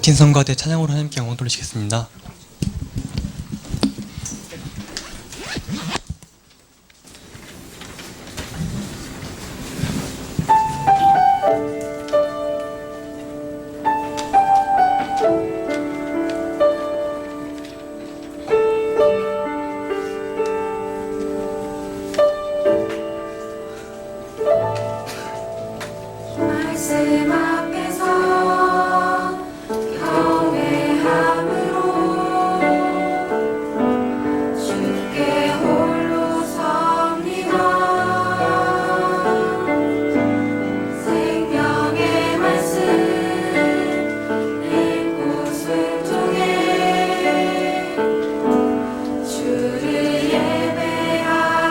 긴 성가대 찬양으로 하나님께 영광 돌리시겠습니다. 말씀 앞에서 경외함으로 주께 홀로 섭니다. 생명의 말씀 읽고 순종해 주를 예배합니다.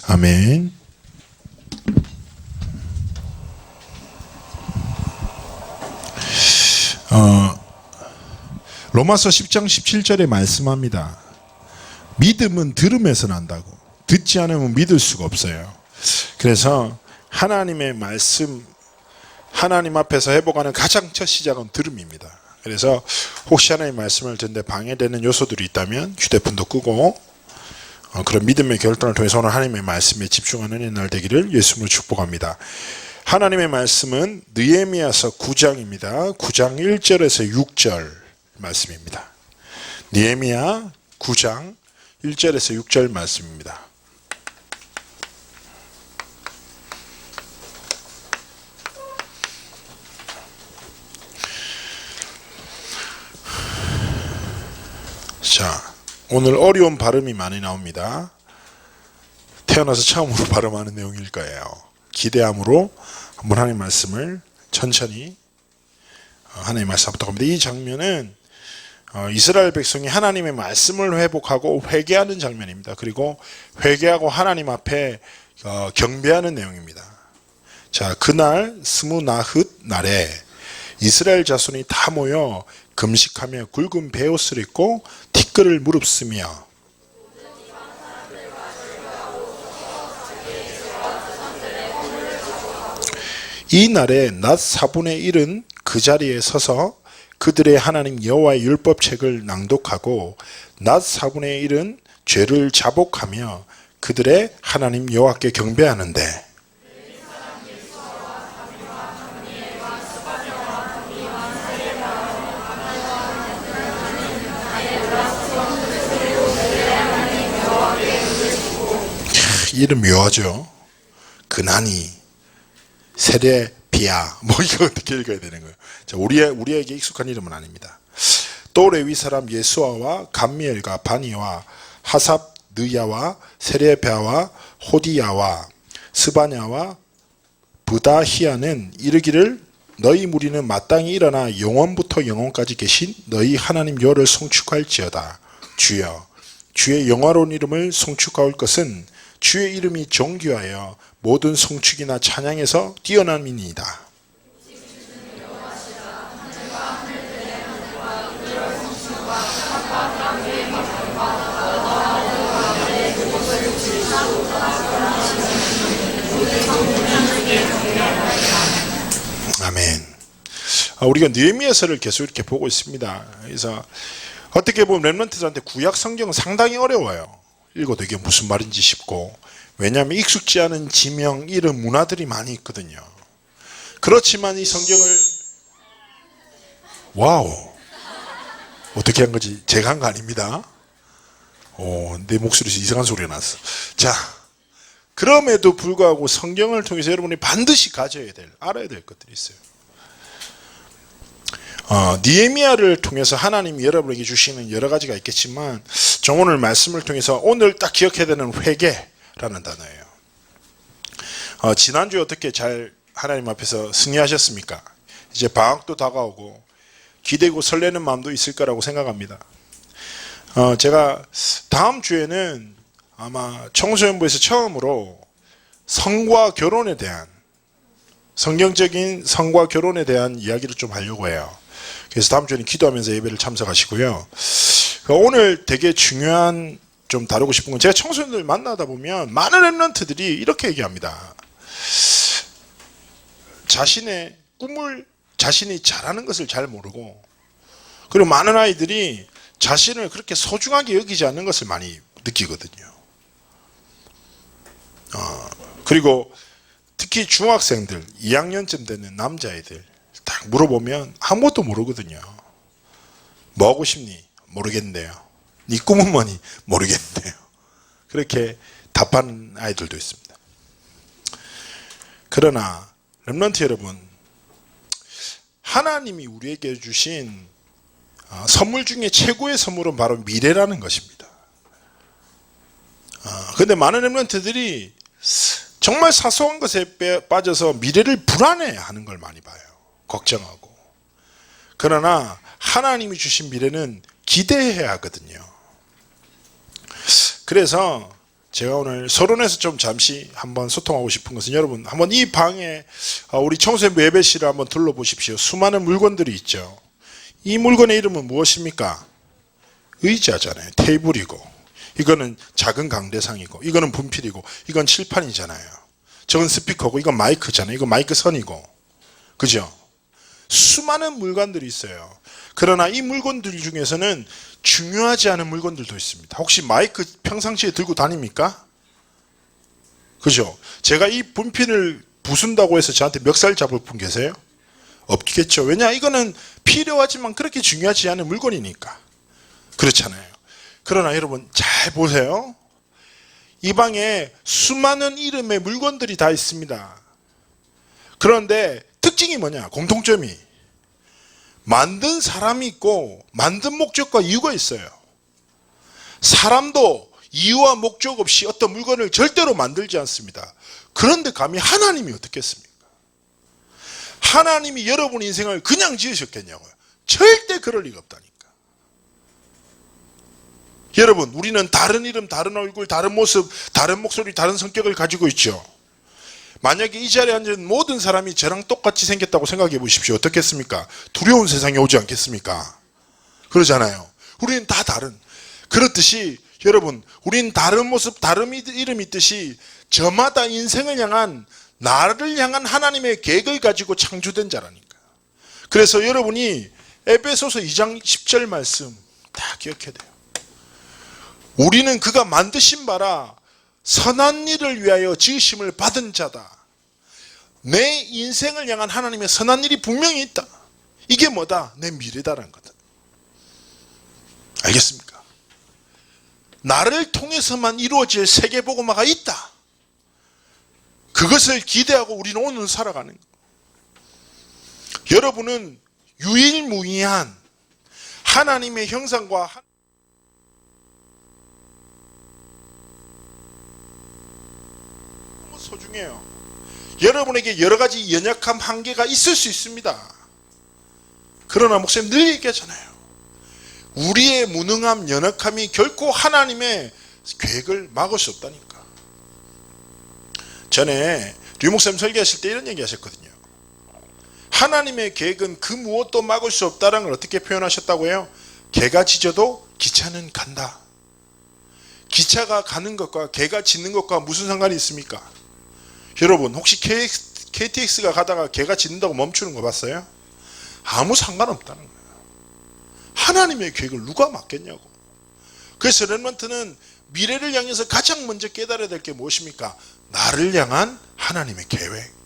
아멘. 로마서 10장 17절에 말씀합니다. 믿음은 들음에서 난다고. 듣지 않으면 믿을 수가 없어요. 그래서 하나님의 말씀, 하나님 앞에서 회복하는 가장 첫 시작은 들음입니다. 그래서 혹시 하나님의 말씀을 듣는데 방해되는 요소들이 있다면 휴대폰도 끄고 그런 믿음의 결단을 통해서 오늘 하나님의 말씀에 집중하는 이날 되기를 예수님으로 축복합니다. 하나님의 말씀은 느헤미야서 9장입니다. 9장 1절에서 6절 말씀입니다. 느헤미야 9장 1절에서 6절 말씀입니다. 자, 오늘 어려운 발음이 많이 나옵니다. 태어나서 처음으로 발음하는 내용일 거예요. 기대함으로 한번 하나님의 말씀을 천천히 하나님의 말씀 부탁합니다. 이 장면은 이스라엘 백성이 하나님의 말씀을 회복하고 회개하는 장면입니다. 그리고 회개하고 하나님 앞에 경배하는 내용입니다. 자, 그날 스무나흣 날에 이스라엘 자손이 다 모여 금식하며 굵은 베옷을 입고 티끌을 무릅쓰며 이 날에 낮 4분의 1은 그 자리에 서서 그들의 하나님 여호와의 율법책을 낭독하고 낮 4분의 1은 죄를 자복하며 그들의 하나님 여호와께 경배하는데 이름 묘하죠. 그나니 세레비야 뭐 이거 어떻게 읽어야 되는 거예요? 자, 우리에게 익숙한 이름은 아닙니다. 또 레위 사람 예수아와 감미엘과 바니와 하삽 느야와 세레비야와 호디야와 스바냐와 부다히야는 이르기를 너희 무리는 마땅히 일어나 영원부터 영원까지 계신 너희 하나님 여호와를 송축할지어다. 주여 주의 영화로운 이름을 송축하올 것은 주의 이름이 존귀하여 모든 송축이나 찬양에서 뛰어남이니이다. 아멘. 우리가 느헤미야서를 계속 이렇게 보고 있습니다. 그래서 어떻게 보면 렘넌트들한테 구약 성경은 상당히 어려워요. 읽어도 이게 무슨 말인지 싶고, 왜냐하면 익숙지 않은 지명, 이름, 문화들이 많이 있거든요. 그렇지만 이 성경을 와우, 어떻게 한 거지? 제가 한 거 아닙니다. 내 목소리에서 이상한 소리가 났어. 자, 그럼에도 불구하고 성경을 통해서 여러분이 반드시 가져야 될, 알아야 될 것들이 있어요. 느헤미야를 통해서 하나님이 여러분에게 주시는 여러 가지가 있겠지만, 저 오늘 말씀을 통해서 오늘 딱 기억해야 되는 회개라는 단어예요. 지난주에 어떻게 잘 하나님 앞에서 승리하셨습니까? 이제 방학도 다가오고 기대고 설레는 마음도 있을 거라고 생각합니다. 제가 다음 주에는 아마 청소년부에서 처음으로 성과 결혼에 대한, 성경적인 성과 결혼에 대한 이야기를 좀 하려고 해요. 그래서 다음 주에는 기도하면서 예배를 참석하시고요. 오늘 되게 중요한, 좀 다루고 싶은 건, 제가 청소년들 만나다 보면 많은 렘넌트들이 이렇게 얘기합니다. 자신의 꿈을, 자신이 잘하는 것을 잘 모르고, 그리고 많은 아이들이 자신을 그렇게 소중하게 여기지 않는 것을 많이 느끼거든요. 그리고 특히 중학생들, 2학년쯤 되는 남자애들 딱 물어보면 아무것도 모르거든요. 뭐 하고 싶니? 모르겠는데요. 네 꿈은 뭐니? 모르겠는데요. 그렇게 답하는 아이들도 있습니다. 그러나 렘넌트 여러분, 하나님이 우리에게 주신 선물 중에 최고의 선물은 바로 미래라는 것입니다. 그런데 많은 렘넌트들이 정말 사소한 것에 빠져서 미래를 불안해하는 걸 많이 봐요. 걱정하고. 그러나 하나님이 주신 미래는 기대해야 하거든요. 그래서 제가 오늘 서론에서 좀 잠시 한번 소통하고 싶은 것은, 여러분 한번 이 방에 우리 청소년부 예배실을 한번 둘러보십시오. 수많은 물건들이 있죠. 이 물건의 이름은 무엇입니까? 의자잖아요. 테이블이고, 이거는 작은 강대상이고, 이거는 분필이고, 이건 칠판이잖아요. 저건 스피커고, 이건 마이크잖아요. 이건 마이크 선이고, 그죠? 수많은 물건들이 있어요. 그러나 이 물건들 중에서는 중요하지 않은 물건들도 있습니다. 혹시 마이크 평상시에 들고 다닙니까? 그죠? 제가 이 분필을 부순다고 해서 저한테 멱살 잡을 분 계세요? 없겠죠. 왜냐? 이거는 필요하지만 그렇게 중요하지 않은 물건이니까. 그렇잖아요. 그러나 여러분 잘 보세요. 이 방에 수많은 이름의 물건들이 다 있습니다. 그런데 특징이 뭐냐? 공통점이 만든 사람이 있고 만든 목적과 이유가 있어요. 사람도 이유와 목적 없이 어떤 물건을 절대로 만들지 않습니다. 그런데 감히 하나님이 어떻겠습니까? 하나님이 여러분 인생을 그냥 지으셨겠냐고요. 절대 그럴 리가 없다니까. 여러분, 우리는 다른 이름, 다른 얼굴, 다른 모습, 다른 목소리, 다른 성격을 가지고 있죠. 만약에 이 자리에 앉은 모든 사람이 저랑 똑같이 생겼다고 생각해 보십시오. 어떻겠습니까? 두려운 세상에 오지 않겠습니까? 그러잖아요. 우리는 다 다른. 그렇듯이 여러분, 우린 다른 모습, 다른 이름이 있듯이 저마다 인생을 향한, 나를 향한 하나님의 계획을 가지고 창조된 자라니까. 그래서 여러분이 에베소서 2장 10절 말씀 다 기억해야 돼요. 우리는 그가 만드신 바라 선한 일을 위하여 지으심을 받은 자다. 내 인생을 향한 하나님의 선한 일이 분명히 있다. 이게 뭐다? 내 미래다라는 거다. 알겠습니까? 나를 통해서만 이루어질 세계복음화가 있다. 그것을 기대하고 우리는 오늘 살아가는 거예요. 여러분은 유일무이한 하나님의 형상과 너무 소중해요. 여러분에게 여러 가지 연약함, 한계가 있을 수 있습니다. 그러나 목사님 늘 얘기하잖아요. 우리의 무능함, 연약함이 결코 하나님의 계획을 막을 수 없다니까. 전에 류 목사님 설교하실 때 이런 얘기 하셨거든요. 하나님의 계획은 그 무엇도 막을 수 없다는 걸 어떻게 표현하셨다고 해요? 개가 짖어도 기차는 간다. 기차가 가는 것과 개가 짖는 것과 무슨 상관이 있습니까? 여러분 혹시 KTX가 가다가 개가 짖는다고 멈추는 거 봤어요? 아무 상관없다는 거예요. 하나님의 계획을 누가 막겠냐고. 그래서 렘넌트는 미래를 향해서 가장 먼저 깨달아야 될 게 무엇입니까? 나를 향한 하나님의 계획.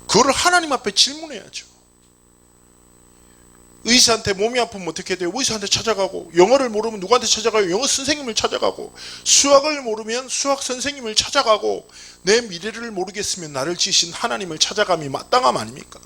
그거를 하나님 앞에 질문해야죠. 의사한테 몸이 아프면 어떻게 돼요? 의사한테 찾아가고, 영어를 모르면 누구한테 찾아가요? 영어 선생님을 찾아가고, 수학을 모르면 수학 선생님을 찾아가고, 내 미래를 모르겠으면 나를 지으신 하나님을 찾아감이 마땅함 아닙니까?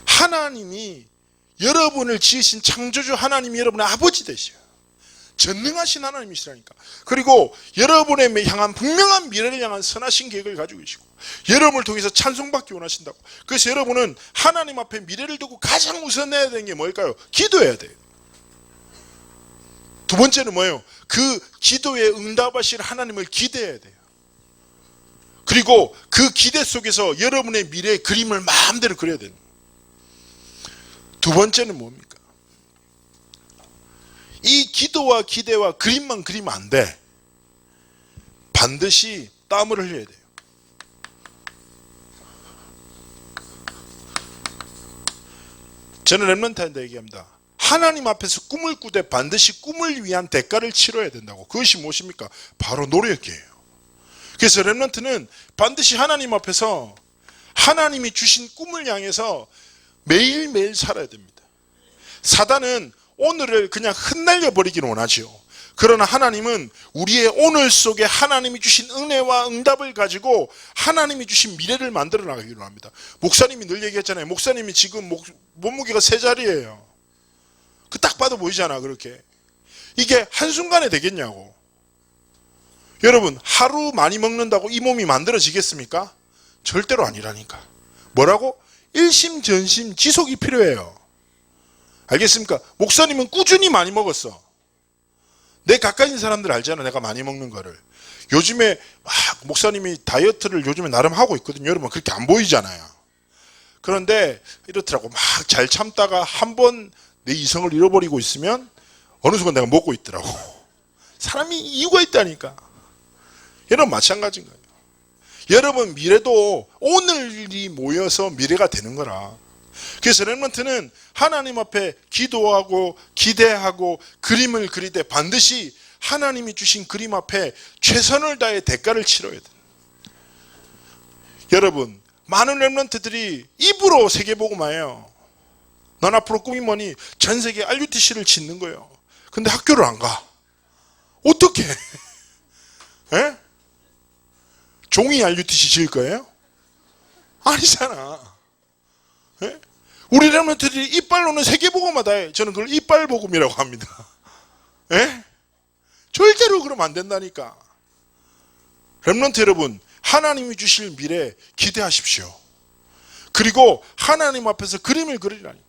하나님이 여러분을 지으신 창조주 하나님이 여러분의 아버지 되셔요. 전능하신 하나님이시라니까. 그리고 여러분의 향한 분명한 미래를 향한 선하신 계획을 가지고 계시고 여러분을 통해서 찬송받기 원하신다고. 그래서 여러분은 하나님 앞에 미래를 두고 가장 우선해야 되는 게 뭘까요? 기도해야 돼요. 두 번째는 뭐예요? 그 기도에 응답하실 하나님을 기대해야 돼요. 그리고 그 기대 속에서 여러분의 미래의 그림을 마음대로 그려야 돼요. 두 번째는 뭡니까? 이 기도와 기대와 그림만 그리면 안 돼. 반드시 땀을 흘려야 돼요. 저는 렘넌트한테 얘기합니다. 하나님 앞에서 꿈을 꾸되 반드시 꿈을 위한 대가를 치러야 된다고. 그것이 무엇입니까? 바로 노력이에요. 그래서 렘넌트는 반드시 하나님 앞에서 하나님이 주신 꿈을 향해서 매일매일 살아야 됩니다. 사단은 오늘을 그냥 흩날려 버리기를 원하지요. 그러나 하나님은 우리의 오늘 속에 하나님이 주신 은혜와 응답을 가지고 하나님이 주신 미래를 만들어 나가기로 합니다. 목사님이 늘 얘기했잖아요. 목사님이 지금 몸무게가 3자리예요. 그 딱 봐도 보이잖아. 그렇게 이게 한순간에 되겠냐고. 여러분, 하루 많이 먹는다고 이 몸이 만들어지겠습니까? 절대로 아니라니까. 뭐라고? 일심전심 지속이 필요해요. 알겠습니까? 목사님은 꾸준히 많이 먹었어. 내 가까이 있는 사람들 알잖아. 내가 많이 먹는 거를. 요즘에 목사님이 다이어트를 요즘에 나름 하고 있거든요. 여러분, 그렇게 안 보이잖아요. 그런데 이렇더라고. 막 잘 참다가 한번 내 이성을 잃어버리고 있으면 어느 순간 내가 먹고 있더라고. 사람이 이유가 있다니까. 여러분, 마찬가지인 거예요. 여러분 미래도 오늘이 모여서 미래가 되는 거라. 그래서 렘넌트는 하나님 앞에 기도하고 기대하고 그림을 그리되 반드시 하나님이 주신 그림 앞에 최선을 다해 대가를 치러야 돼요. 여러분, 많은 렘넌트들이 입으로 세계복음화해요. 넌 앞으로 꿈이 뭐니? 전 세계 RUTC를 짓는 거예요. 근데 학교를 안 가. 어떻게? 에? 종이 RUTC 지을 거예요? 아니잖아. 에? 우리 렘넌트들이 이빨로는 세계복음화다 해. 저는 그걸 이빨복음이라고 합니다. 에? 절대로 그러면 안 된다니까. 렘넌트 여러분, 하나님이 주실 미래 기대하십시오. 그리고 하나님 앞에서 그림을 그리라니까.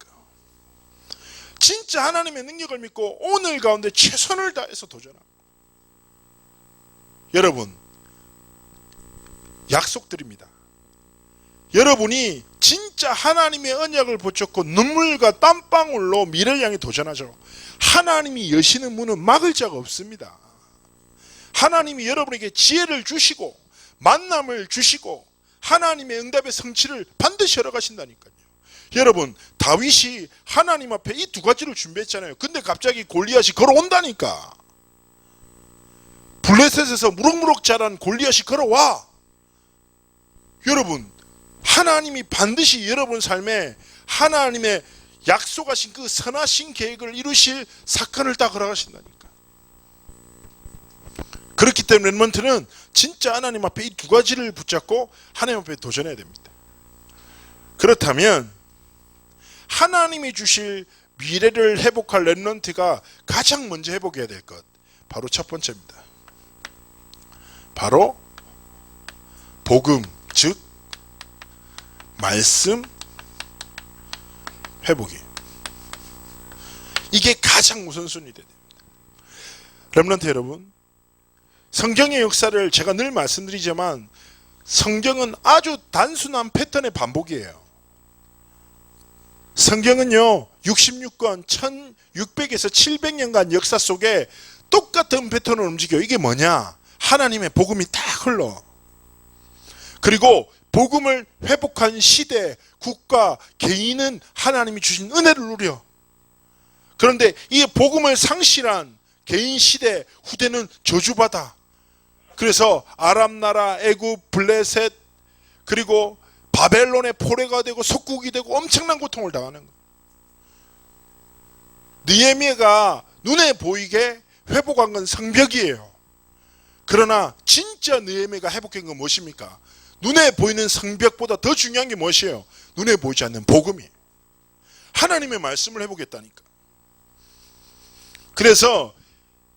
진짜 하나님의 능력을 믿고 오늘 가운데 최선을 다해서 도전하고. 여러분, 약속드립니다. 여러분이 진짜 하나님의 언약을 붙잡고 눈물과 땀방울로 미래를 향해 도전하죠. 하나님이 여시는 문은 막을 자가 없습니다. 하나님이 여러분에게 지혜를 주시고 만남을 주시고 하나님의 응답의 성취를 반드시 열어가신다니까요. 여러분, 다윗이 하나님 앞에 이 두 가지를 준비했잖아요. 근데 갑자기 골리앗이 걸어온다니까. 블레셋에서 무럭무럭 자란 골리앗이 걸어와. 여러분, 하나님이 반드시 여러분 삶에 하나님의 약속하신 그 선하신 계획을 이루실 사건을 다 걸어가신다니까. 그렇기 때문에 렘넌트는 진짜 하나님 앞에 이 두 가지를 붙잡고 하나님 앞에 도전해야 됩니다. 그렇다면 하나님이 주실 미래를 회복할 렘넌트가 가장 먼저 회복해야 될 것, 바로 첫 번째입니다. 바로 복음, 즉 말씀 회복이. 이게 가장 우선순위 돼야 됩니다. 렘넌트 여러분, 성경의 역사를 제가 늘 말씀드리지만 성경은 아주 단순한 패턴의 반복이에요. 성경은요 66권 1600에서 700년간 역사 속에 똑같은 패턴을 움직여요. 이게 뭐냐? 하나님의 복음이 딱 흘러. 그리고 복음을 회복한 시대, 국가, 개인은 하나님이 주신 은혜를 누려. 그런데 이 복음을 상실한 개인 시대, 후대는 저주받아. 그래서 아람 나라, 애굽, 블레셋, 그리고 바벨론의 포로가 되고 속국이 되고 엄청난 고통을 당하는 거예요. 느헤미야가 눈에 보이게 회복한 건 성벽이에요. 그러나 진짜 느헤미야가 회복한 건 무엇입니까? 눈에 보이는 성벽보다 더 중요한 게 무엇이에요? 눈에 보이지 않는 복음이에요. 하나님의 말씀을 회복했다니까. 그래서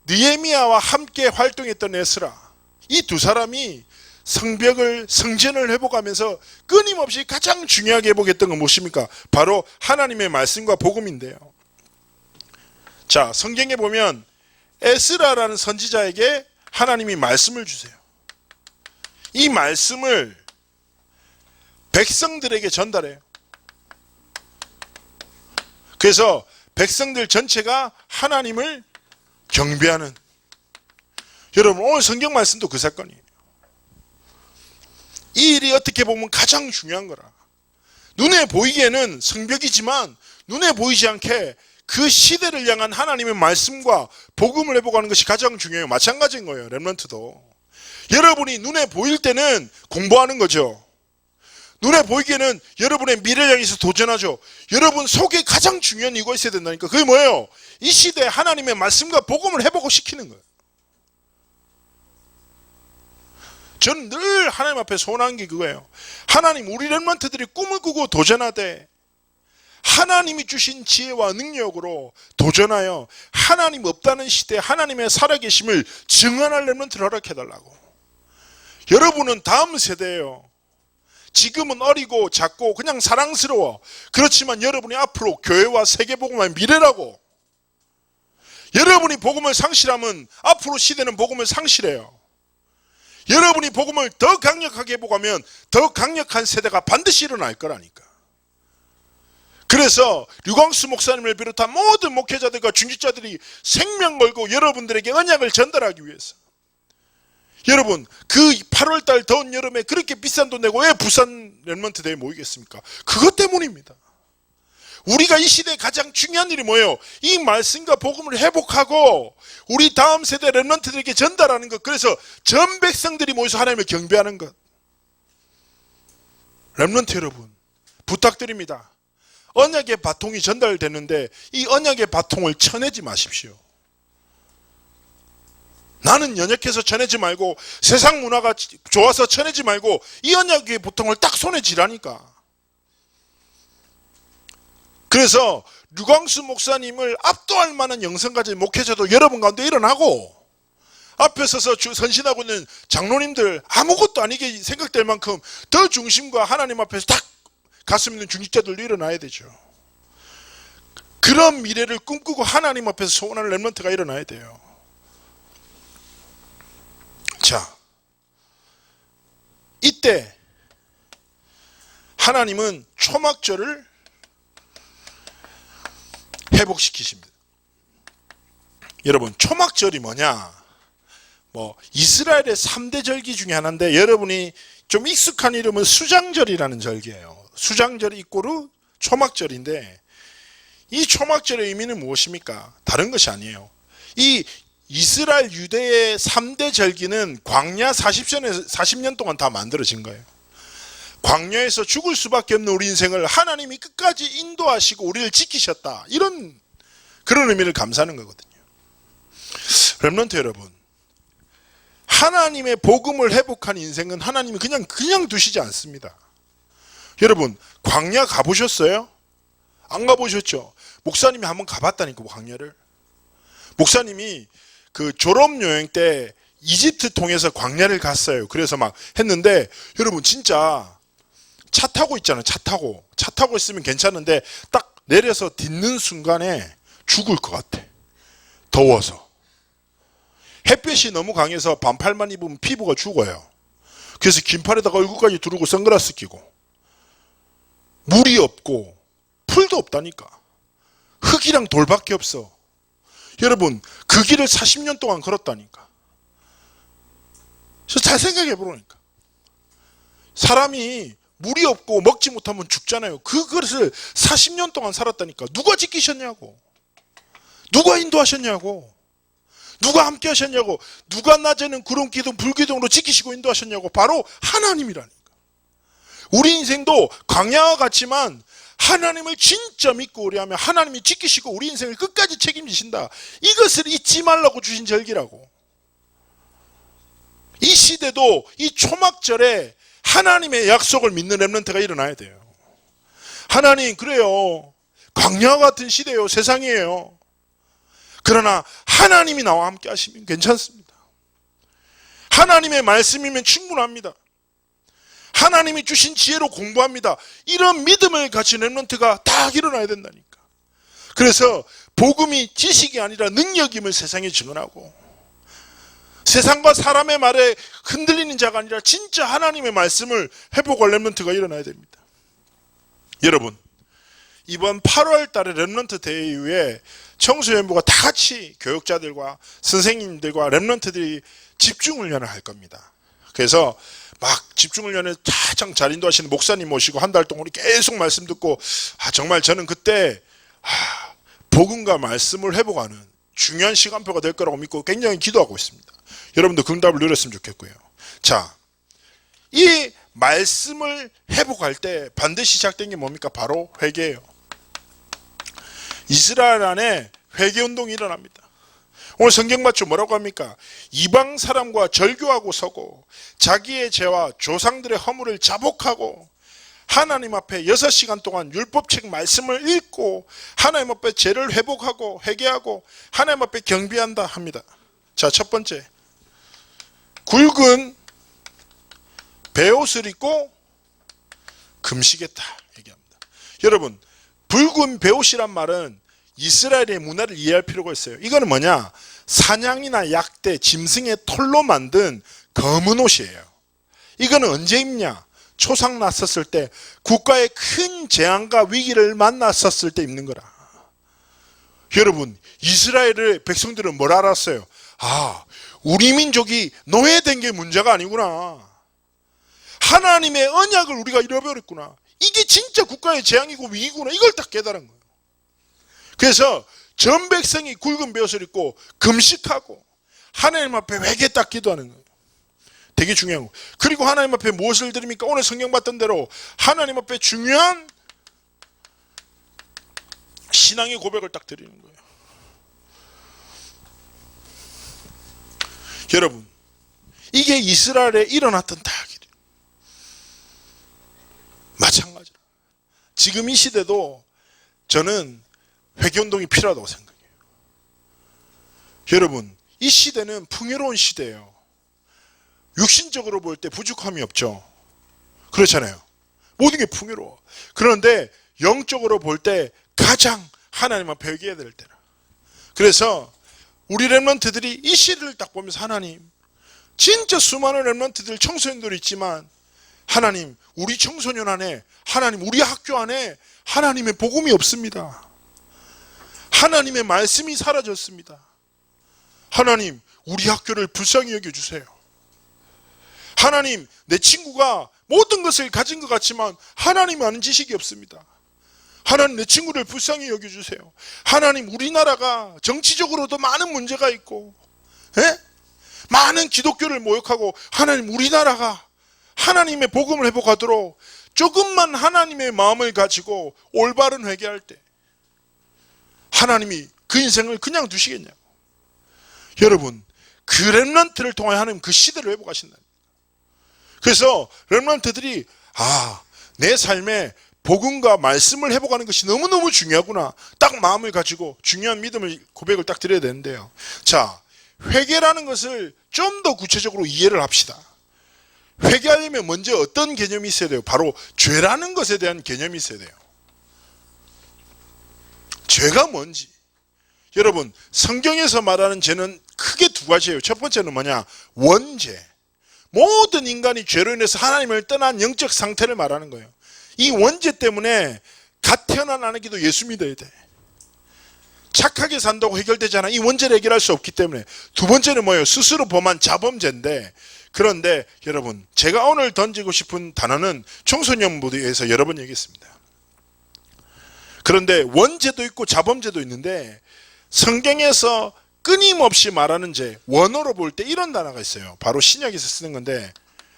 느헤미야와 함께 활동했던 에스라, 이 두 사람이 성벽을, 성전을 회복하면서 끊임없이 가장 중요하게 회복했던 건 무엇입니까? 바로 하나님의 말씀과 복음인데요. 자, 성경에 보면 에스라라는 선지자에게 하나님이 말씀을 주세요. 이 말씀을 백성들에게 전달해요. 그래서 백성들 전체가 하나님을 경배하는, 여러분 오늘 성경 말씀도 그 사건이에요. 이 일이 어떻게 보면 가장 중요한 거라. 눈에 보이기에는 성벽이지만 눈에 보이지 않게 그 시대를 향한 하나님의 말씀과 복음을 회복하는 것이 가장 중요해요. 마찬가지인 거예요. 렘넌트도. 여러분이 눈에 보일 때는 공부하는 거죠. 눈에 보이기에는 여러분의 미래를 향해서 도전하죠. 여러분 속에 가장 중요한 이유가 있어야 된다니까. 그게 뭐예요? 이 시대에 하나님의 말씀과 복음을 회복시키는 거예요. 저는 늘 하나님 앞에 소원한 게 그거예요. 하나님, 우리 렘넌트들이 꿈을 꾸고 도전하되 하나님이 주신 지혜와 능력으로 도전하여 하나님 없다는 시대에 하나님의 살아계심을 증언할 렘넌트를 허락해달라고. 여러분은 다음 세대예요. 지금은 어리고 작고 그냥 사랑스러워. 그렇지만 여러분이 앞으로 교회와 세계복음의 미래라고. 여러분이 복음을 상실하면 앞으로 시대는 복음을 상실해요. 여러분이 복음을 더 강력하게 회복하면 더 강력한 세대가 반드시 일어날 거라니까. 그래서 류광수 목사님을 비롯한 모든 목회자들과 중직자들이 생명 걸고 여러분들에게 언약을 전달하기 위해서, 여러분 그 8월달 더운 여름에 그렇게 비싼 돈 내고 왜 부산 렘넌트 대회에 모이겠습니까? 그것 때문입니다. 우리가 이 시대에 가장 중요한 일이 뭐예요? 이 말씀과 복음을 회복하고 우리 다음 세대 렘넌트들에게 전달하는 것. 그래서 전 백성들이 모여서 하나님을 경배하는 것. 렘넌트 여러분, 부탁드립니다. 언약의 바통이 전달되는데 이 언약의 바통을 쳐내지 마십시오. 나는 연약해서 쳐내지 말고 세상 문화가 좋아서 쳐내지 말고 이 언약의 바통을 딱 손에 쥐라니까. 그래서 류광수 목사님을 압도할 만한 영성 가진 목회자도 여러분 가운데 일어나고, 앞에 서서 선신하고 있는 장로님들 아무것도 아니게 생각될 만큼 더 중심과 하나님 앞에서 딱 가슴 있는 중직자들도 일어나야 되죠. 그런 미래를 꿈꾸고 하나님 앞에서 소원하는 렘넌트가 일어나야 돼요. 자, 이때 하나님은 초막절을 회복시키십니다. 여러분, 초막절이 뭐냐? 이스라엘의 3대 절기 중에 하나인데 여러분이 좀 익숙한 이름은 수장절이라는 절기예요. 수장절이 이꼬르 초막절인데, 이 초막절의 의미는 무엇입니까? 다른 것이 아니에요. 이 이스라엘 유대의 3대 절기는 광야 40년 동안 다 만들어진 거예요. 광야에서 죽을 수밖에 없는 우리 인생을 하나님이 끝까지 인도하시고 우리를 지키셨다, 이런 그런 의미를 감사하는 거거든요. 렘넌트 여러분, 하나님의 복음을 회복한 인생은 하나님이 그냥 두시지 않습니다. 여러분, 광야 가보셨어요? 안 가보셨죠? 목사님이 한번 가봤다니까, 광야를. 목사님이 그 졸업여행 때 이집트 통해서 광야를 갔어요. 그래서 막 했는데, 여러분 진짜 차 타고 있잖아요. 차 타고 있으면 괜찮은데 딱 내려서 딛는 순간에 죽을 것 같아. 더워서. 햇볕이 너무 강해서 반팔만 입으면 피부가 죽어요. 그래서 긴팔에다가 얼굴까지 두르고 선글라스 끼고, 물이 없고 풀도 없다니까. 흙이랑 돌밖에 없어. 여러분, 그 길을 40년 동안 걸었다니까. 그래서 잘 생각해 보라니까. 사람이 물이 없고 먹지 못하면 죽잖아요. 그것을 40년 동안 살았다니까. 누가 지키셨냐고. 누가 인도하셨냐고. 누가 함께 하셨냐고. 누가 낮에는 구름 기둥 불 기둥으로 지키시고 인도하셨냐고. 바로 하나님이라니까. 우리 인생도 광야와 같지만 하나님을 진짜 믿고 우리하면 하나님이 지키시고 우리 인생을 끝까지 책임지신다. 이것을 잊지 말라고 주신 절기라고. 이 시대도 이 초막절에 하나님의 약속을 믿는 렘넌트가 일어나야 돼요. 하나님, 그래요. 광야와 같은 시대예요. 세상이에요. 그러나 하나님이 나와 함께 하시면 괜찮습니다. 하나님의 말씀이면 충분합니다. 하나님이 주신 지혜로 공부합니다. 이런 믿음을 가진 렘넌트가 딱 일어나야 된다니까. 그래서 복음이 지식이 아니라 능력임을 세상에 증언하고, 세상과 사람의 말에 흔들리는 자가 아니라 진짜 하나님의 말씀을 회복할 렘넌트가 일어나야 됩니다. 여러분, 이번 8월 달에 렘넌트 대회 이후에 청소년부가 다 같이 교육자들과 선생님들과 렘넌트들이 집중훈련을 할 겁니다. 그래서 막 집중훈련에 가장 잘 인도하시는 목사님 모시고 한 달 동안 우리 계속 말씀 듣고, 정말 저는 그때 복음과 말씀을 회복하는 중요한 시간표가 될 거라고 믿고 굉장히 기도하고 있습니다. 여러분도 그 응답을 누렸으면 좋겠고요. 자, 이 말씀을 회복할 때 반드시 시작된 게 뭡니까? 바로 회개예요. 이스라엘 안에 회개운동이 일어납니다. 오늘 성경 맞죠? 뭐라고 합니까? 이방 사람과 절교하고 서고 자기의 죄와 조상들의 허물을 자복하고 하나님 앞에 6시간 동안 율법책 말씀을 읽고 하나님 앞에 죄를 회복하고 회개하고 하나님 앞에 경배한다 합니다. 자, 첫 번째, 굵은 베옷을 입고 금식했다 얘기합니다. 여러분, 붉은 베옷이란 말은 이스라엘의 문화를 이해할 필요가 있어요. 이거는 뭐냐? 사냥이나 약대, 짐승의 털로 만든 검은 옷이에요. 이거는 언제 입냐? 초상 났었을 때, 국가의 큰 재앙과 위기를 만났었을 때 입는 거라. 여러분, 이스라엘의 백성들은 뭘 알았어요? 우리 민족이 노예된 게 문제가 아니구나. 하나님의 언약을 우리가 잃어버렸구나. 이게 진짜 국가의 재앙이고 위기구나. 이걸 딱 깨달은 거예요. 그래서 전 백성이 굵은 베옷을 입고 금식하고 하나님 앞에 회개 딱 기도하는 거예요. 되게 중요한 거. 그리고 하나님 앞에 무엇을 드립니까? 오늘 성경 봤던 대로 하나님 앞에 중요한 신앙의 고백을 딱 드리는 거예요. 여러분, 이게 이스라엘에 일어났던 타악이에요. 마찬가지로 지금 이 시대도 저는 회개운동이 필요하다고 생각해요. 여러분, 이 시대는 풍요로운 시대예요. 육신적으로 볼 때 부족함이 없죠. 그렇잖아요. 모든 게 풍요로워. 그런데 영적으로 볼 때 가장 하나님 앞에 회개해야 될 때라. 그래서 우리 렘넌트들이 이 시대를 딱 보면서 하나님, 진짜 수많은 렘넌트들, 청소년들이 있지만 하나님, 우리 청소년 안에, 하나님, 우리 학교 안에 하나님의 복음이 없습니다. 하나님의 말씀이 사라졌습니다. 하나님, 우리 학교를 불쌍히 여겨주세요. 하나님, 내 친구가 모든 것을 가진 것 같지만 하나님이 아는 지식이 없습니다. 하나님, 내 친구를 불쌍히 여겨주세요. 하나님, 우리나라가 정치적으로도 많은 문제가 있고 많은 기독교를 모욕하고, 하나님, 우리나라가 하나님의 복음을 회복하도록 조금만 하나님의 마음을 가지고 올바른 회개할 때 하나님이 그 인생을 그냥 두시겠냐고. 여러분, 그 렘넌트를 통해 하나님 그 시대를 회복하신다. 그래서 렘넌트들이 내 삶에 복음과 말씀을 회복하는 것이 너무너무 중요하구나, 딱 마음을 가지고 중요한 믿음을, 고백을 딱 드려야 되는데요. 자, 회개라는 것을 좀 더 구체적으로 이해를 합시다. 회개하려면 먼저 어떤 개념이 있어야 돼요? 바로 죄라는 것에 대한 개념이 있어야 돼요. 죄가 뭔지. 여러분, 성경에서 말하는 죄는 크게 두 가지예요. 첫 번째는 뭐냐? 원죄. 모든 인간이 죄로 인해서 하나님을 떠난 영적 상태를 말하는 거예요. 이 원죄 때문에 갓 태어난 아기도 예수 믿어야 돼. 착하게 산다고 해결되지 않아. 이 원죄를 해결할 수 없기 때문에. 두 번째는 뭐예요? 스스로 범한 자범죄인데, 그런데 여러분, 제가 오늘 던지고 싶은 단어는 청소년부에서 여러 번 얘기했습니다. 그런데 원죄도 있고 자범죄도 있는데, 성경에서 끊임없이 말하는 죄, 원어로 볼 때 이런 단어가 있어요. 바로 신약에서 쓰는 건데,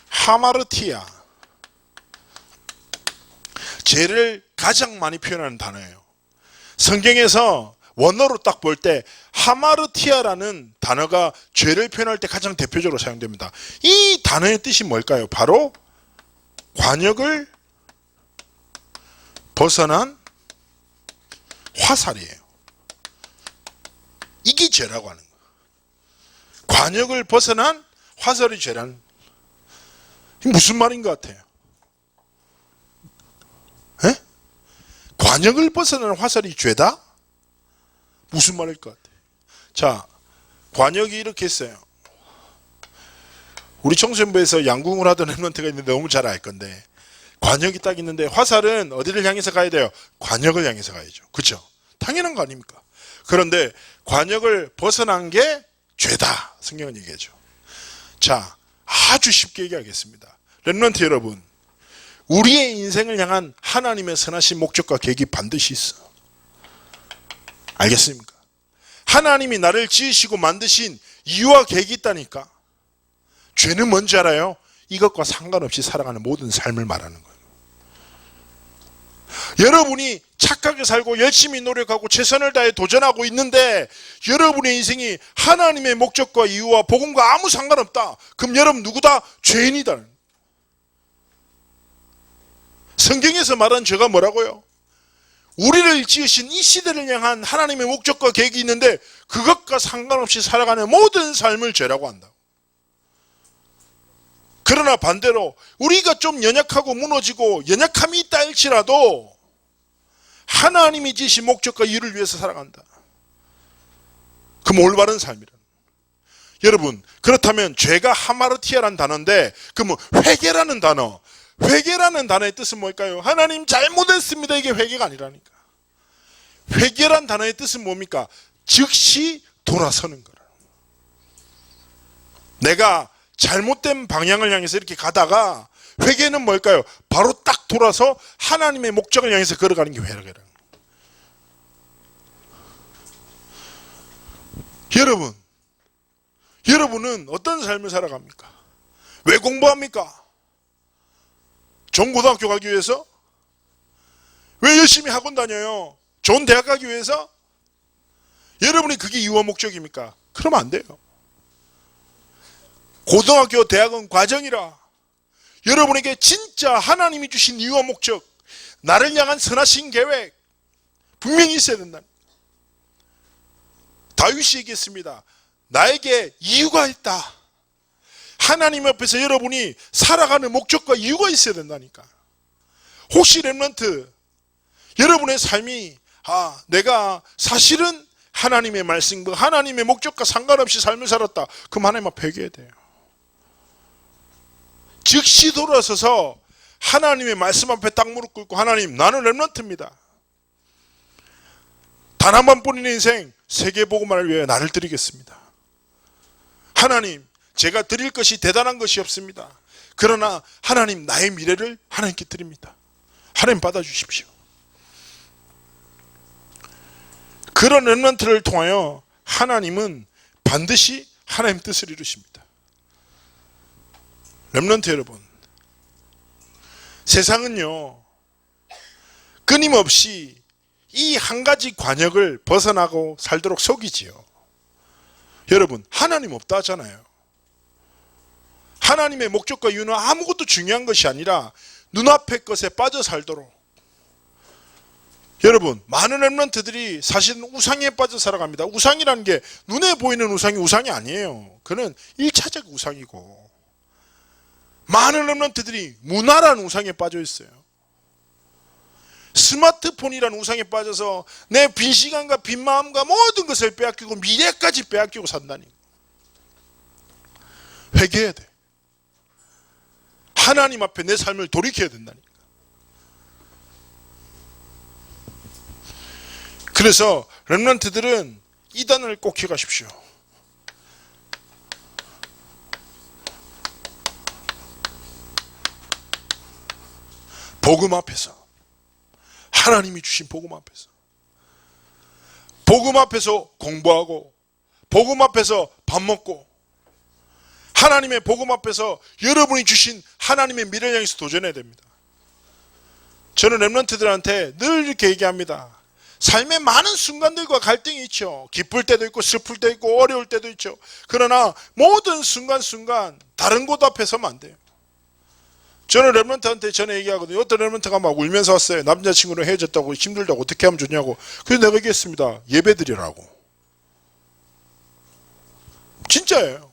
하마르티아. 죄를 가장 많이 표현하는 단어예요. 성경에서 원어로 딱 볼 때 하마르티아라는 단어가 죄를 표현할 때 가장 대표적으로 사용됩니다. 이 단어의 뜻이 뭘까요? 바로 관역을 벗어난 화살이에요. 이게 죄라고 하는 거예요. 관역을 벗어난 화살이 죄라는, 이게 무슨 말인 것 같아요? 관역을 벗어나는 화살이 죄다? 무슨 말일 것 같아? 자, 관역이 이렇게 했어요. 우리 청소년부에서 양궁을 하던 랩런트가 있는데 너무 잘 알 건데, 관역이 딱 있는데 화살은 어디를 향해서 가야 돼요? 관역을 향해서 가야죠. 그렇죠? 당연한 거 아닙니까? 그런데 관역을 벗어난 게 죄다, 성경은 얘기하죠. 자, 아주 쉽게 얘기하겠습니다. 랩런트 여러분, 우리의 인생을 향한 하나님의 선하신 목적과 계획이 반드시 있어. 알겠습니까? 하나님이 나를 지으시고 만드신 이유와 계획이 있다니까. 죄는 뭔지 알아요? 이것과 상관없이 살아가는 모든 삶을 말하는 거예요. 여러분이 착하게 살고 열심히 노력하고 최선을 다해 도전하고 있는데 여러분의 인생이 하나님의 목적과 이유와 복음과 아무 상관없다. 그럼 여러분 누구다? 죄인이다. 성경에서 말한 죄가 뭐라고요? 우리를 지으신 이 시대를 향한 하나님의 목적과 계획이 있는데 그것과 상관없이 살아가는 모든 삶을 죄라고 한다. 그러나 반대로 우리가 좀 연약하고 무너지고 연약함이 있다 할지라도 하나님이 지으신 목적과 이유를 위해서 살아간다. 그 올바른 삶이라. 여러분, 그렇다면 죄가 하마르티아라는 단어인데 그 뭐 회개라는 단어, 회개라는 단어의 뜻은 뭘까요? 하나님 잘못했습니다. 이게 회개가 아니라니까. 회개란 단어의 뜻은 뭡니까? 즉시 돌아서는 거라. 내가 잘못된 방향을 향해서 이렇게 가다가 회개는 뭘까요? 바로 딱 돌아서 하나님의 목적을 향해서 걸어가는 게 회개라. 여러분은 어떤 삶을 살아갑니까? 왜 공부합니까? 좋은 고등학교 가기 위해서? 왜 열심히 학원 다녀요? 좋은 대학 가기 위해서? 여러분이 그게 이유와 목적입니까? 그러면 안 돼요. 고등학교, 대학은 과정이라 여러분에게 진짜 하나님이 주신 이유와 목적, 나를 향한 선하신 계획 분명히 있어야 된다. 다윗이 얘기했습니다. 나에게 이유가 있다. 하나님 앞에서 여러분이 살아가는 목적과 이유가 있어야 된다니까. 혹시 랩런트 여러분의 삶이 내가 사실은 하나님의 말씀과 하나님의 목적과 상관없이 삶을 살았다. 그럼 하나님 앞에 회개해야 돼요. 즉시 돌아서서 하나님의 말씀 앞에 딱 무릎 꿇고 하나님, 나는 랩런트입니다. 단 한 번뿐인 인생 세계복음화를 위해 나를 드리겠습니다. 하나님, 제가 드릴 것이 대단한 것이 없습니다. 그러나 하나님, 나의 미래를 하나님께 드립니다. 하나님 받아주십시오. 그런 렘넌트를 통하여 하나님은 반드시 하나님 뜻을 이루십니다. 렘넌트 여러분, 세상은요 끊임없이 이 한 가지 관역을 벗어나고 살도록 속이지요. 여러분, 하나님 없다 하잖아요. 하나님의 목적과 이유는 아무것도 중요한 것이 아니라 눈앞의 것에 빠져 살도록. 여러분, 많은 렘넌트들이 사실은 우상에 빠져 살아갑니다. 우상이라는 게 눈에 보이는 우상이 아니에요. 그는 1차적 우상이고, 많은 렘넌트들이 문화라는 우상에 빠져 있어요. 스마트폰이라는 우상에 빠져서 내 빈 시간과 빈 마음과 모든 것을 빼앗기고 미래까지 빼앗기고 산다니. 회개해야 돼. 하나님 앞에 내 삶을 돌이켜야 된다니까. 그래서 렘넌트들은 이 단어를 꼭 기억하십시오. 복음 앞에서, 하나님이 주신 복음 앞에서, 복음 앞에서 공부하고, 복음 앞에서 밥 먹고, 하나님의 복음 앞에서 여러분이 주신 하나님의 미래를 향해서 도전해야 됩니다. 저는 렘넌트들한테 늘 이렇게 얘기합니다. 삶의 많은 순간들과 갈등이 있죠. 기쁠 때도 있고 슬플 때도 있고 어려울 때도 있죠. 그러나 모든 순간순간 다른 곳 앞에 서면 안 돼요. 저는 렘넌트한테 전에 얘기하거든요. 어떤 렘넌트가 막 울면서 왔어요. 남자친구랑 헤어졌다고, 힘들다고, 어떻게 하면 좋냐고. 그래서 내가 얘기했습니다. 예배드리라고. 진짜예요.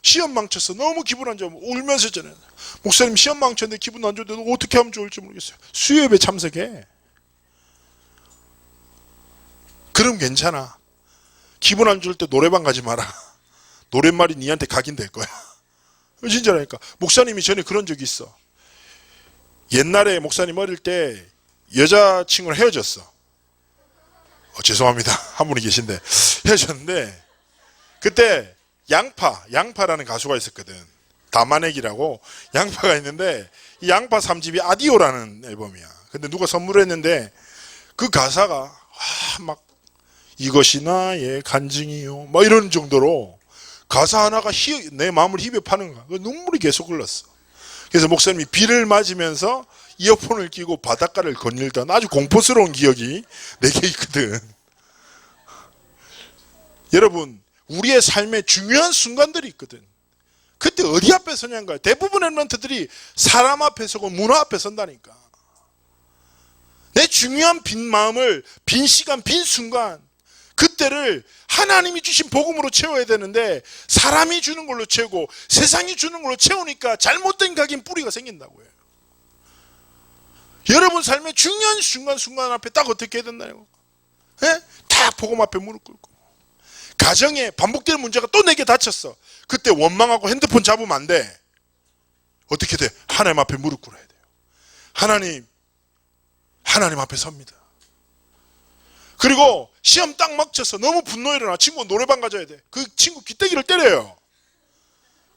시험 망쳤어. 너무 기분 안 좋아. 울면서 전에, 목사님 시험 망쳤는데 기분 안 좋은데 어떻게 하면 좋을지 모르겠어요. 수요예배 참석해. 그럼 괜찮아. 기분 안 좋을 때 노래방 가지 마라. 노랫말이 니한테 각인될 거야. 진짜라니까. 목사님이 전에 그런 적이 있어. 옛날에 목사님 어릴 때 여자친구랑 헤어졌어. 죄송합니다. 한 분이 계신데 헤어졌는데 그때 양파라는 가수가 있었거든. 다마넥이라고 양파가 있는데 이 양파 3집이 아디오라는 앨범이야. 근데 누가 선물했는데 그 가사가 막 이것이 나의 간증이요 막 이런 정도로 가사 하나가 내 마음을 희벼 파는 거야. 눈물이 계속 흘렀어. 그래서 목사님이 비를 맞으면서 이어폰을 끼고 바닷가를 거닐던 아주 공포스러운 기억이 내게 있거든. 여러분, 우리의 삶에 중요한 순간들이 있거든. 그때 어디 앞에 서냐는 거야. 대부분의 렘넌트들이 사람 앞에 서고 문화 앞에 선다니까. 내 중요한 빈 마음을 빈 시간, 빈 순간 그때를 하나님이 주신 복음으로 채워야 되는데 사람이 주는 걸로 채우고 세상이 주는 걸로 채우니까 잘못된 각인 뿌리가 생긴다고요. 여러분 삶의 중요한 순간 앞에 딱 어떻게 해야 되나요? 예? 딱 복음 앞에 무릎 꿇고 가정에 반복되는 문제가 또 내게 닥쳤어. 그때 원망하고 핸드폰 잡으면 안 돼. 어떻게 돼? 하나님 앞에 무릎 꿇어야 돼요. 하나님 앞에 섭니다. 그리고 시험 딱 막쳤어. 너무 분노 일어나. 친구 노래방 가져야 돼. 그 친구 귀때기를 때려요.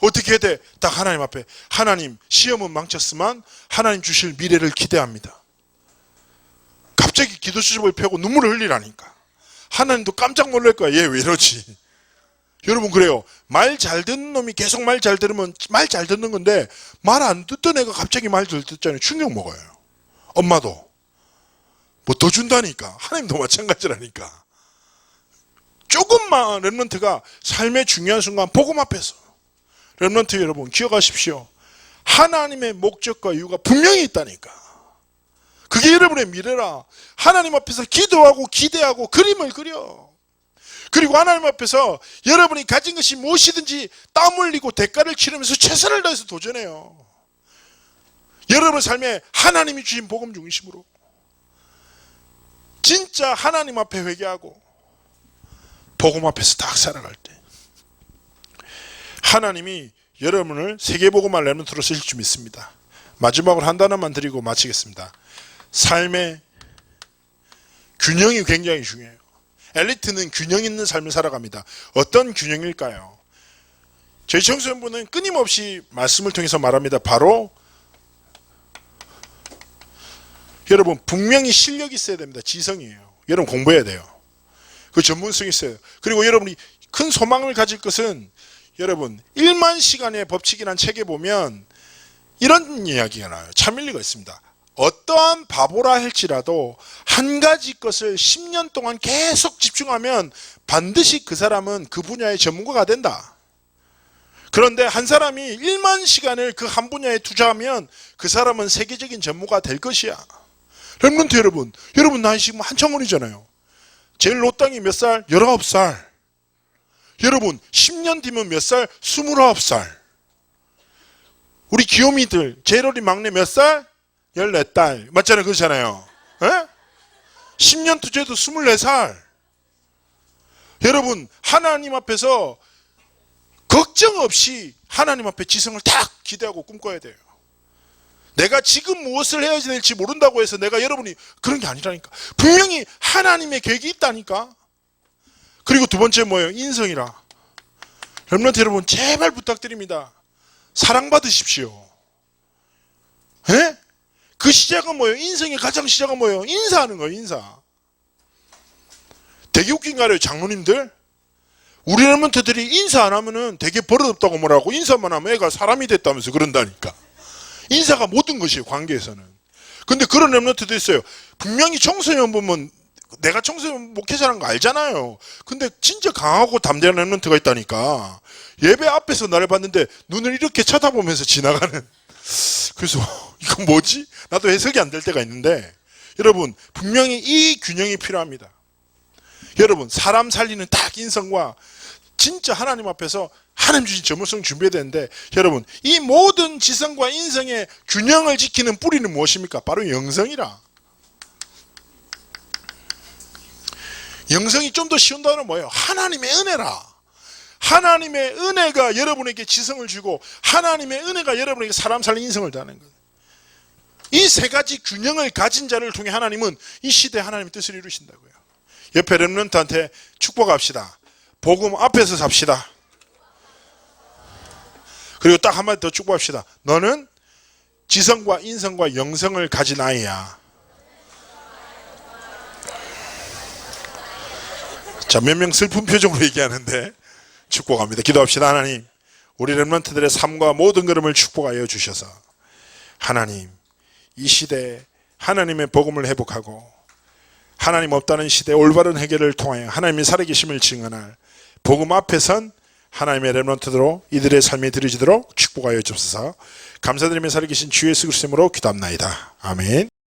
어떻게 해야 돼? 딱 하나님 앞에. 하나님, 시험은 망쳤지만 하나님 주실 미래를 기대합니다. 갑자기 기도 수첩을 펴고 눈물을 흘리라니까. 하나님도 깜짝 놀랄 거야. 얘 왜 이러지? 여러분 그래요. 말 잘 듣는 놈이 계속 말 잘 들으면 말 잘 듣는 건데 말 안 듣던 애가 갑자기 말 잘 듣잖아요. 충격 먹어요. 엄마도. 뭐 더 준다니까. 하나님도 마찬가지라니까. 조금만 렘넌트가 삶의 중요한 순간 복음 앞에서 렘넌트 여러분 기억하십시오. 하나님의 목적과 이유가 분명히 있다니까. 그게 여러분의 미래라. 하나님 앞에서 기도하고 기대하고 그림을 그려. 그리고 하나님 앞에서 여러분이 가진 것이 무엇이든지 땀 흘리고 대가를 치르면서 최선을 다해서 도전해요. 여러분 삶에 하나님이 주신 복음 중심으로 진짜 하나님 앞에 회개하고 복음 앞에서 딱 살아갈 때 하나님이 여러분을 세계복음화 렘넌트로 쓰실 줄 믿습니다. 마지막으로 한 단어만 드리고 마치겠습니다. 삶의 균형이 굉장히 중요해요. 엘리트는 균형 있는 삶을 살아갑니다. 어떤 균형일까요? 저희 청소년부는 끊임없이 말씀을 통해서 말합니다. 바로 여러분 분명히 실력이 있어야 됩니다. 지성이에요. 여러분 공부해야 돼요. 그 전문성이 있어요. 그리고 여러분이 큰 소망을 가질 것은 여러분 1만 시간의 법칙이라는 책에 보면 이런 이야기가 나와요. 참 일리가 있습니다. 어떠한 바보라 할지라도 한 가지 것을 10년 동안 계속 집중하면 반드시 그 사람은 그 분야의 전문가가 된다. 그런데 한 사람이 1만 시간을 그 한 분야에 투자하면 그 사람은 세계적인 전문가가 될 것이야. 렘넌트 여러분 나이 지금 한참 어리잖아요. 제일 노땅이 몇 살? 19살. 여러분 10년 뒤면 몇 살? 29살. 우리 귀요미들 제일 어린 막내 몇 살? 14달. 맞잖아요. 그렇잖아요. 에? 10년 투자해도 24살. 여러분 하나님 앞에서 걱정 없이 하나님 앞에 지성을 딱 기대하고 꿈꿔야 돼요. 내가 지금 무엇을 해야 될지 모른다고 해서 내가 여러분이 그런 게 아니라니까. 분명히 하나님의 계획이 있다니까. 그리고 두 번째 뭐예요? 인성이라. 렘넌트 여러분 제발 부탁드립니다. 사랑받으십시오. 에? 그 시작은 뭐예요? 인생의 가장 시작은 뭐예요? 인사하는 거예요. 인사. 되게 웃긴 거 알아요. 장로님들 우리 렘넌트들이 인사 안 하면은 되게 버릇없다고 뭐라고 인사만 하면 애가 사람이 됐다면서 그런다니까. 인사가 모든 것이에요. 관계에서는. 근데 그런 렘넌트도 있어요. 분명히 청소년 보면 내가 청소년 목회자라는 거 알잖아요. 근데 진짜 강하고 담대한 렘넌트가 있다니까. 예배 앞에서 나를 봤는데 눈을 이렇게 쳐다보면서 지나가는. 그래서 이건 뭐지? 나도 해석이 안 될 때가 있는데 여러분 분명히 이 균형이 필요합니다. 여러분 사람 살리는 딱 인성과 진짜 하나님 앞에서 하나님 주신 전문성 준비해야 되는데 여러분 이 모든 지성과 인성의 균형을 지키는 뿌리는 무엇입니까? 바로 영성이라. 영성이 좀 더 쉬운 단어는 뭐예요? 하나님의 은혜라. 하나님의 은혜가 여러분에게 지성을 주고 하나님의 은혜가 여러분에게 사람 살린 인성을 다는 것. 이 세 가지 균형을 가진 자를 통해 하나님은 이 시대에 하나님의 뜻을 이루신다고요. 옆에 렘넌트한테 축복합시다. 복음 앞에서 삽시다. 그리고 딱 한마디 더 축복합시다. 너는 지성과 인성과 영성을 가진 아이야. 자, 몇 명 슬픈 표정으로 얘기하는데 축복합니다. 기도합시다. 하나님, 우리 렘넌트들의 삶과 모든 걸음을 축복하여 주셔서 하나님, 이 시대에 하나님의 복음을 회복하고 하나님 없다는 시대의 올바른 해결을 통하여 하나님의 살아계심을 증언할 복음 앞에 선 하나님의 렘넌트들로 이들의 삶이 드려지도록 축복하여 주옵소서. 감사드리며 살아계신 주 예수 그리스도의 이름으로 기도합나이다. 아멘.